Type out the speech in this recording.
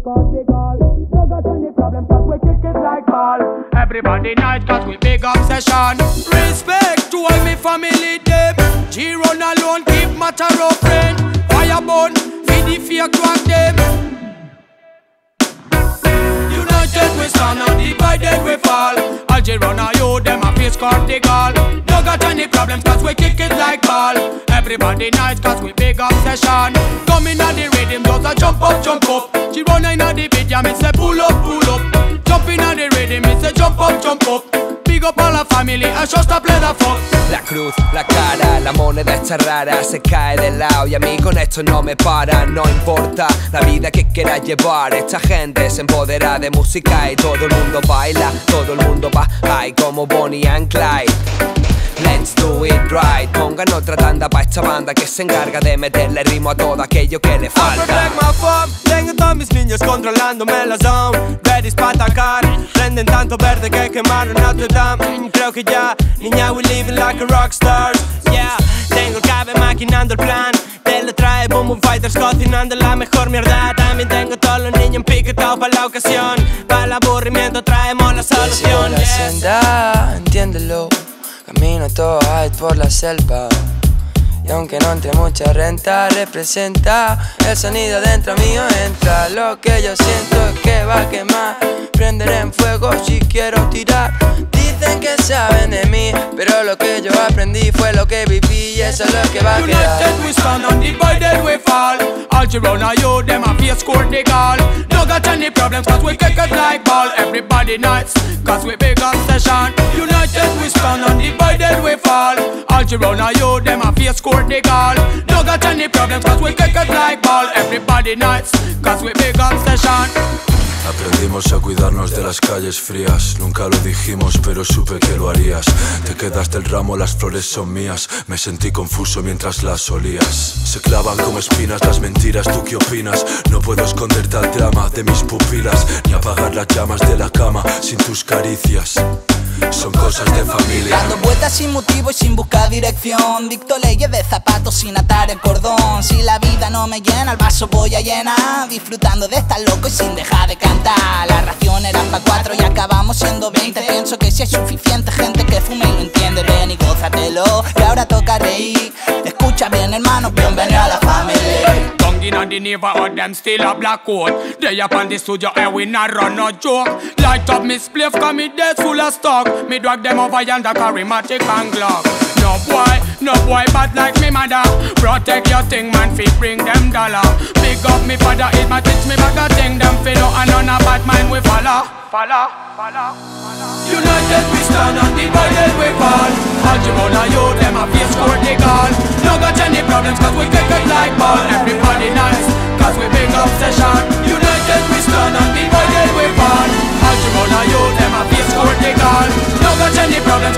score the goal. No got any problem cause we kick it like ball. Everybody nice cause we big obsession. Respect to all me family them. G-Run alone keep matter of friend. Firebone feed the fake drag them. United we stand and divided we fall. All G-Run and you them a face score the goal. No got any problems cause we kick it like ball. Everybody nice cause we big obsession. Come in at the rhythm just a jump up, jump up. G-Run in at the beat, yeah me say pull up, pull up. Jump in at the rhythm, me say jump up, jump up. Big up all la family, and just a play the fuck. La cruz, la cara, la moneda está rara. Se cae de lado y a mí con esto no me para. No importa la vida que quieras llevar. Esta gente se empodera de música y todo el mundo baila. Todo el mundo va high como Bonnie and Clyde. Let's do it right. Pongan otra tanda pa' esta banda que se encarga de meterle ritmo a todo aquello que le falta. Tengo todos mis niños controlándome la zone. Ready pa' atacar. Prenden tanto verde que quemaron Notre Dame. Creo que ya, niña, we living like a rockstar. Yeah, tengo el cabe maquinando el plan. Te lo trae Boom Boom Fighters cocinando la mejor mierda. También tengo todos los niños piquetados para la ocasión. Para el aburrimiento traemos la solución. La senda, entiéndelo. Camino todo high por la selva. Y aunque no entre mucha renta, representa el sonido dentro mío entra. Lo que yo siento es que va a quemar. Prenderé en fuego si quiero tirar. Dicen que saben de mí, pero lo que yo aprendí fue lo que viví y eso es lo que va a quedar. United we stand and divided we fall. All G-Run and you, them a face score the goal. No got any problems cause we kick it like ball. Everybody nice cause we big obsession. United we stand and divided we fall. All G-Run and you, them a face score the goal. No got any problems cause we kick it like ball. Everybody nice cause we big obsession. Aprendimos a cuidarnos de las calles frías. Nunca lo dijimos, pero supe que lo harías. Te quedaste el ramo, las flores son mías. Me sentí confuso mientras las olías. Se clavan como espinas las mentiras, ¿tú qué opinas? No puedo esconderte al drama de mis pupilas, ni apagar las llamas de la cama sin tus caricias. Son cosas de familia. Dando vueltas sin motivo y sin buscar dirección. Dicto leyes de zapatos sin atar el cordón. Si la vida no me llena, el vaso voy a llenar. Disfrutando de estar loco y sin dejar de cantar. La ración era pa' 4 y acabamos siendo 20. Pienso que si hay suficiente gente que fume y lo entiende. Ven y gózatelo, que ahora toca reír. Escucha bien hermano, bienvenido a la familia. Inna the neighborhood, them still a black hole. They up on the studio, and we not run no joke. Light up me spliff, cause me dead full of stock. Me drag them over yonder, carry magic and Glock. No boy bad like me mother. Protect your thing, man, fi bring them dollar. Big up me father, it ma teach me back a thing. Them fi know, and none a bad mind we follow. United we stand and divided we fall. All G-Run and you, them a face score the goal. No got any problems cause we kick it like ball. Everybody nice cause we big obsession. United we stand and divided we fall. All G-Run and you, them a face score the goal. No got any problems